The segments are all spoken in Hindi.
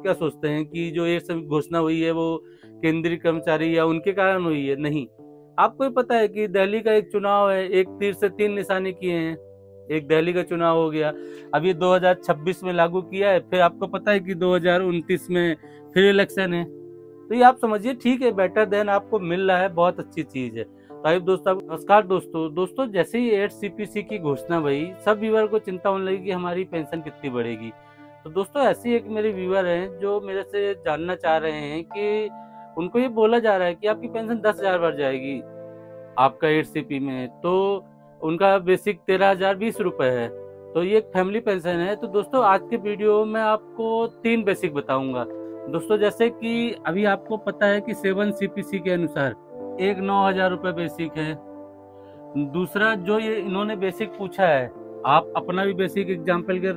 क्या सोचते हैं कि जो ये सब घोषणा हुई है वो केंद्रीय कर्मचारी या उनके कारण हुई है? नहीं, आपको ही पता है कि दिल्ली का एक चुनाव है, एक तीर से तीन निशाने किए हैं। एक दिल्ली का चुनाव हो गया, अभी 2026 में लागू किया है, फिर आपको पता है कि 2029 में फिर इलेक्शन है। तो ये आप समझिए ठीक है, बेटर देन आपको मिल रहा है, बहुत अच्छी चीज है। तो आइए दोस्तों, नमस्कार दोस्तों जैसे ही 8 सीपीसी की घोषणा हुई, सब व्यूअर को चिंता होने लगी कि हमारी पेंशन कितनी बढ़ेगी। तो दोस्तों ऐसे एक मेरे व्यूअर हैं जो मेरे से जानना चाह रहे हैं कि उनको ये बोला जा रहा है कि आपकी पेंशन 10,000 बढ़ जाएगी आपका 8 सीपी में, तो उनका बेसिक 13,020 रुपए है। तो ये एक फैमिली पेंशन है। तो दोस्तों आज के वीडियो में आपको 3 बेसिक बताऊंगा दोस्तों। जैसे कि अभी आपको पता है कि 7 सीपीसी के अनुसार एक 9,000 रुपये बेसिक है। दूसरा जो ये इन्होंने बेसिक पूछा है, आप अपना भी बेसिक एग्जाम्पल के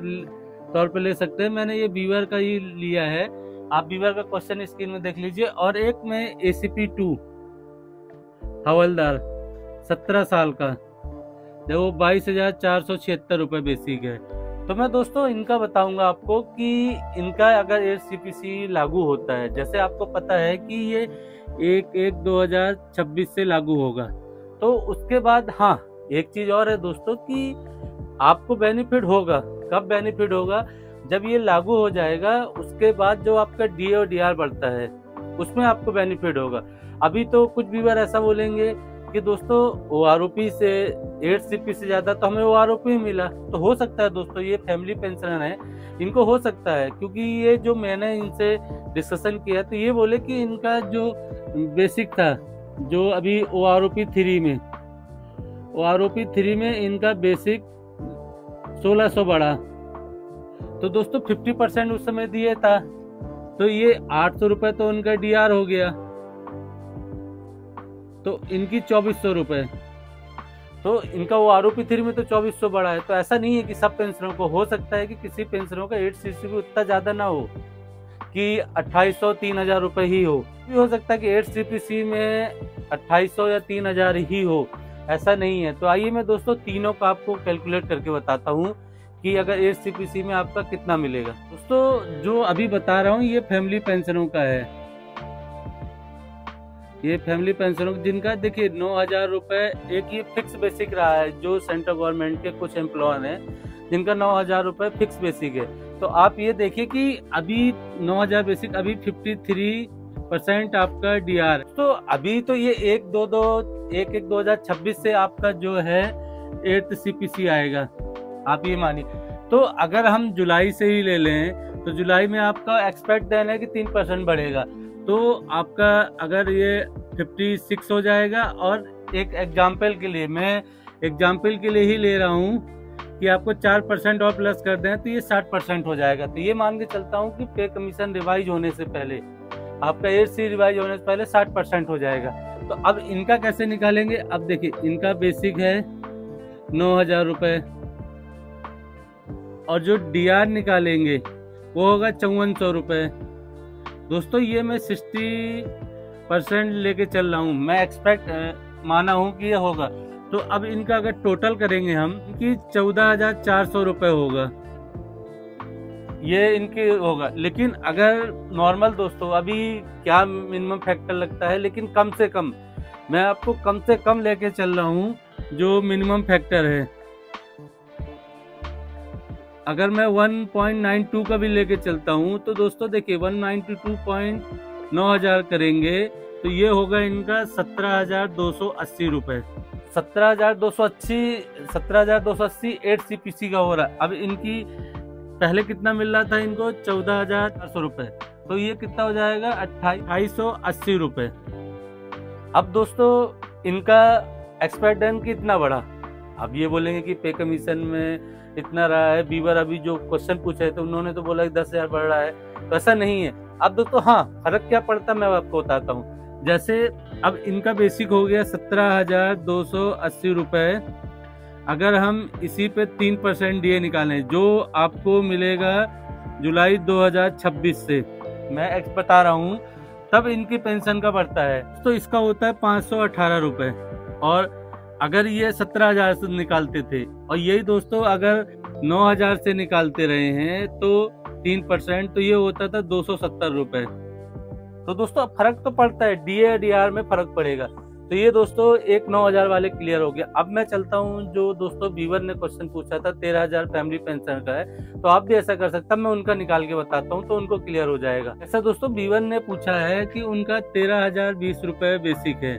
तौर पे ले सकते हैं, मैंने ये बीवर का ही लिया है, आप बीवर का क्वेश्चन स्क्रीन में देख लीजिए। और एक में ACP 2 हवलदार 17 साल का, देखो 22,476 रुपये बेसिक है। तो मैं दोस्तों इनका बताऊंगा आपको कि इनका अगर 8 सीपीसी लागू होता है, जैसे आपको पता है कि ये 1/1/2026 से लागू होगा, तो उसके बाद हाँ एक चीज और है दोस्तों कि आपको बेनिफिट होगा। कब बेनिफिट होगा? जब ये लागू हो जाएगा, उसके बाद जो आपका DA और DR बढ़ता है उसमें आपको बेनिफिट होगा। अभी तो कुछ व्यूअर ऐसा बोलेंगे कि दोस्तों OROP से 8 सीपी से ज्यादा तो हमें OROP ही मिला। तो हो सकता है दोस्तों, ये फैमिली पेंशनर है, इनको हो सकता है, क्योंकि ये जो मैंने इनसे डिस्कशन किया तो ये बोले कि इनका जो बेसिक था, जो अभी OROP 3 में इनका बेसिक 1600 बढ़ा, तो दोस्तों 50% उस समय दिए था, तो ये 800 रुपए तो उनका DR हो गया, तो इनकी 2400 रुपए। तो इनका OROP 3 में तो 2400 बढ़ा है। तो ऐसा नहीं है कि सब पेंशनरों को, हो सकता है कि किसी पेंशनरों का 8 सीपीसी उतना ज्यादा ना हो कि 2800 3,000 रुपए ही हो सकता है कि 8 सीपीसी में 2800 या 3,000 ही हो, ऐसा नहीं है। तो आइए मैं दोस्तों तीनों का आपको कैलकुलेट करके बताता हूँ कि अगर 8 सीपीसी में आपका कितना मिलेगा। दोस्तों जो अभी बता रहा हूँ ये फैमिली पेंशनों का है, ये फैमिली पेंशनों जिनका देखिए 9,000 रुपए एक ये फिक्स बेसिक रहा है। जो सेंट्रल गवर्नमेंट के कुछ एम्प्लॉय हैं जिनका 9,000 रुपए फिक्स बेसिक है, तो आप ये देखिए कि अभी 9,000 बेसिक, अभी 53% आपका DR। तो अभी तो ये 1/1/2026 से आपका जो है 8 सीपीसी आएगा, आप ये मानिए। तो अगर हम जुलाई से ही ले लें तो जुलाई में आपका एक्सपेक्ट देना है कि 3% बढ़ेगा, तो आपका अगर ये 56 हो जाएगा। और एक एग्जाम्पल के लिए, मैं एग्जाम्पल के लिए ही ले रहा हूँ कि आपको 4% और प्लस कर दें तो ये 60% हो जाएगा। तो ये मान के चलता हूँ कि पे कमीशन रिवाइज होने से पहले, आपका 8C रिवाइज होने से पहले 60% हो जाएगा। तो अब इनका कैसे निकालेंगे? अब देखिए इनका बेसिक है 9,000 रुपये, और जो DR निकालेंगे वो होगा 5400 रुपये। दोस्तों ये मैं 60% लेके चल रहा हूँ, मैं एक्सपेक्ट माना हूँ कि ये होगा। तो अब इनका अगर टोटल करेंगे हम कि 14,400 रुपये होगा, ये इनके होगा। लेकिन अगर नॉर्मल दोस्तों, अभी क्या मिनिमम फैक्टर लगता है, लेकिन कम से कम मैं आपको कम से कम लेके चल रहा हूँ जो मिनिमम फैक्टर है। अगर मैं 1.92 का भी लेके चलता हूँ तो दोस्तों देखिए 192.9,000 करेंगे तो ये होगा इनका 17,280 रुपये। 17,280 8 सीपीसी का हो रहा है। अब इनकी पहले कितना मिल रहा था इनको? 14,400 रुपये, तो ये कितना हो जाएगा? 2,880 रुपये। अब दोस्तों इनका एक्सपेक्ट डन कितना बढ़ा? अब ये बोलेंगे कि पे कमीशन में इतना रहा है। बीवर अभी जो क्वेश्चन पूछे तो उन्होंने तो बोला कि 10,000 बढ़ रहा है, तो ऐसा नहीं है। अब दोस्तों हाँ, फर्क क्या पड़ता मैं आपको बताता हूँ। जैसे अब इनका बेसिक हो गया 17,280 रुपये। अगर हम इसी पे 3% DA निकालें जो आपको मिलेगा जुलाई 2026 से, मैं बता रहा हूँ, तब इनकी पेंशन का बढ़ता है तो इसका होता है 518 रुपये। और अगर ये 17,000 से निकालते थे, और यही दोस्तों अगर 9,000 से निकालते रहे हैं, तो 3%, तो ये होता था 270 रुपए। तो दोस्तों फर्क तो पड़ता है, डीए और डीआर में फर्क पड़ेगा। तो ये दोस्तों एक 9,000 वाले क्लियर हो गया। अब मैं चलता हूँ, जो दोस्तों बीवर ने क्वेश्चन पूछा था 13,000 फैमिली पेंशन का है, तो आप भी ऐसा कर सकते हैं। मैं उनका निकाल के बताता हूँ तो उनको क्लियर हो जाएगा। ऐसा दोस्तों बीवर ने पूछा है कि उनका 13,020 रुपए बेसिक है।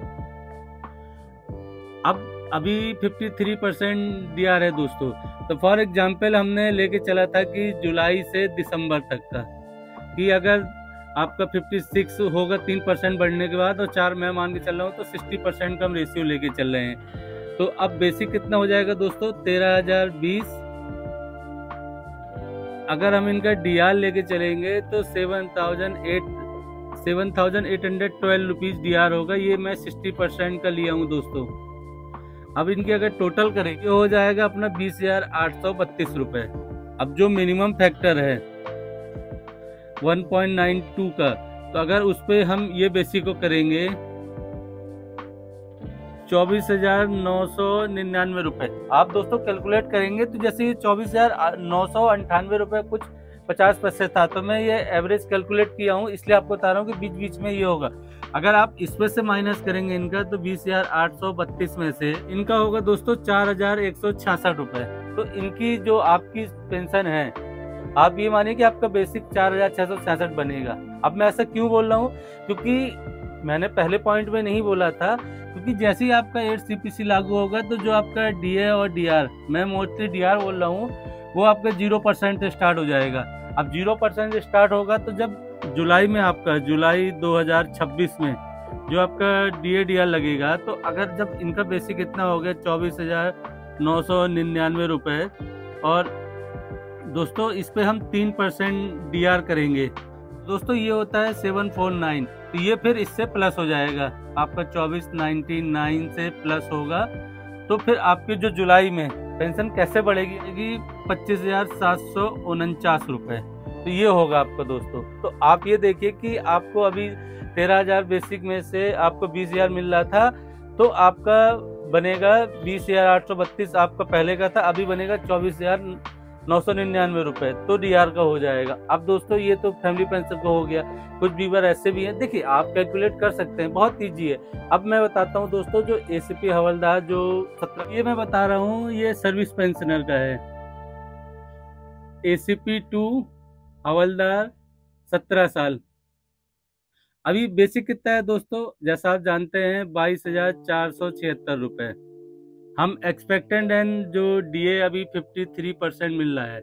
अब अभी 53% डीआर है दोस्तों। तो फॉर एग्जाम्पल हमने लेके चला था कि जुलाई से दिसंबर तक का, कि अगर आपका 56 होगा 3% बढ़ने के बाद, और 4 मैं मान के चल रहा हूँ, तो 60% का हम रेशियो लेके चल रहे हैं। तो अब बेसिक कितना हो जाएगा दोस्तों, 13,020। अगर हम इनका डीआर लेके चलेंगे तो 7,812 रुपीज डीआर होगा। ये मैं 60% का लिया हूँ दोस्तों। अब इनकी अगर टोटल करेंगे हो जाएगा अपना 20,832 रुपए। अब जो मिनिमम फैक्टर है 1.92 का, तो अगर उस पे हम ये बेसिक को करेंगे 24,999 रुपए। आप दोस्तों कैलकुलेट करेंगे तो जैसे 24,998 रुपए कुछ 50 पैसे था, तो मैं ये एवरेज कैलकुलेट किया हूँ, इसलिए आपको बता रहा हूँ कि बीच बीच में ये होगा। अगर आप इसमें से माइनस करेंगे इनका, तो 20,832 में से इनका होगा दोस्तों 4,166 रुपए। तो इनकी जो आपकी पेंशन है, आप ये मानिए कि आपका बेसिक 4,666 बनेगा। अब मैं ऐसा क्यों बोल रहा हूँ, क्योंकि मैंने पहले पॉइंट में नहीं बोला था, क्योंकि जैसे ही आपका 8 CPC लागू होगा तो जो आपका डीए और डीआर, मैं मोस्टली डीआर बोल रहा हूँ, वो आपका 0% से स्टार्ट हो जाएगा। अब 0% से स्टार्ट होगा तो जब जुलाई में आपका, जुलाई 2026 में जो आपका डीए डीआर लगेगा, तो अगर जब इनका बेसिक इतना हो गया 24,999 रुपए, और दोस्तों इस पे हम 3% डीआर करेंगे, दोस्तों ये होता है 749। तो ये फिर इससे प्लस हो जाएगा, आपका 24,99 से प्लस होगा। तो फिर आपके जो जुलाई में पेंशन कैसे बढ़ेगी, 25,749 रुपए। तो ये होगा आपका दोस्तों। तो आप ये देखिए कि आपको अभी 13,000 बेसिक में से आपको 20,000 मिल रहा था, तो आपका बनेगा 20,832 आपका पहले का था, अभी बनेगा 24,999 रुपए, तो डीआर का हो जाएगा। अब दोस्तों ये तो फैमिली पेंशन का हो गया। कुछ बीवर ऐसे भी हैं, देखिए आप कैलकुलेट कर सकते हैं, बहुत ईजी है। अब मैं बताता हूँ दोस्तों, जो एसीपी हवलदार जो 17, ये मैं बता रहा हूँ, ये सर्विस पेंशनर का है। एसीपी 2 हवलदार 17 साल। अभी बेसिक कितना है दोस्तों, जैसा आप जानते हैं 22,476 रुपए। हम एक्सपेक्टेड एंड जो डीए अभी 53% मिल रहा है,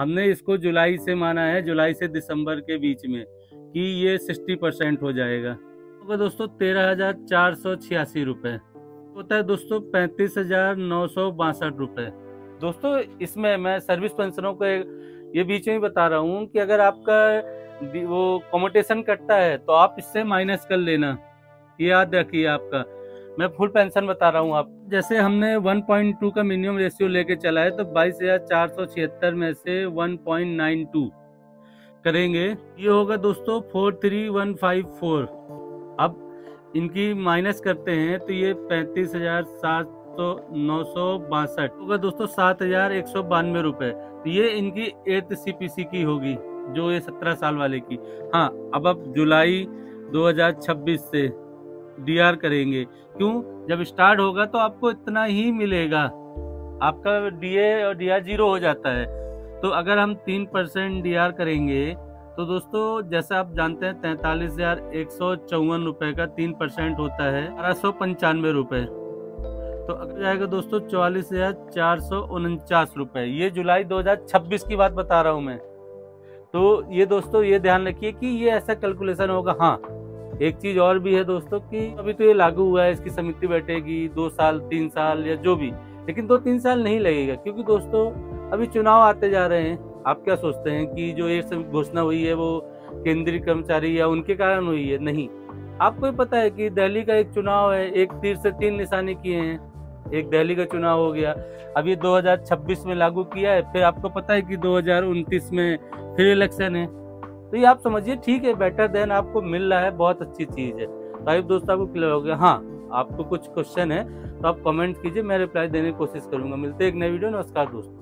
हमने इसको जुलाई से माना है, जुलाई से दिसंबर के बीच में, कि ये 60% हो जाएगा। तो दोस्तों 13,486 रुपए होता है दोस्तों, 35,962 रुपए। दोस्तों इसमें मैं सर्विस पेंशनों को ये बीच में ही बता रहा हूँ कि अगर आपका वो कम्यूटेशन कटता है तो आप इससे माइनस कर लेना, ये याद रखिए। आपका मैं फुल पेंशन बता रहा हूँ। आप जैसे हमने 1.2 का मिनिमम रेशियो लेके चला है, तो 22,476 में से 1.92 करेंगे, ये होगा दोस्तों 43,154। अब इनकी माइनस करते हैं तो ये 35,962 होगा दोस्तों, 7,192 रुपए। तो ये इनकी 8th CPC की होगी, जो ये 17 साल वाले की। हाँ, अब जुलाई 2026 से डीआर करेंगे, क्यों, जब स्टार्ट होगा तो आपको इतना ही मिलेगा, आपका डीए और डीआर 0 हो जाता है। तो अगर हम 3% डीआर करेंगे तो दोस्तों जैसा आप जानते हैं 43,154 रुपए का 3% होता है 1895 रुपए। तो अगर जाएगा दोस्तों 44,449 रुपए। ये जुलाई 2026 की बात बता रहा हूँ मैं। तो ये दोस्तों ये ध्यान रखिए कि ये ऐसा कैलकुलेशन होगा। हाँ, एक चीज और भी है दोस्तों कि अभी तो ये लागू हुआ है, इसकी समिति बैठेगी 2 साल 3 साल या जो भी, लेकिन 2-3 साल नहीं लगेगा, क्योंकि दोस्तों अभी चुनाव आते जा रहे हैं। आप क्या सोचते हैं कि जो ये सब घोषणा हुई है वो केंद्रीय कर्मचारी या उनके कारण हुई है? नहीं, आपको ही पता है कि दिल्ली का एक चुनाव है, एक तीर से 3 निशाने किए हैं। एक दिल्ली का चुनाव हो गया, अब ये 2026 में लागू किया है, फिर आपको पता है कि 2029 में फिर इलेक्शन है। तो ये आप समझिए ठीक है, बेटर देन आपको मिल रहा है, बहुत अच्छी चीज है। तो आई दोस्तों आपको क्लियर हो गया। हाँ, आपको कुछ क्वेश्चन है तो आप कमेंट कीजिए, मैं रिप्लाई देने की कोशिश करूंगा। मिलते हैं एक नई वीडियो। नमस्कार दोस्तों।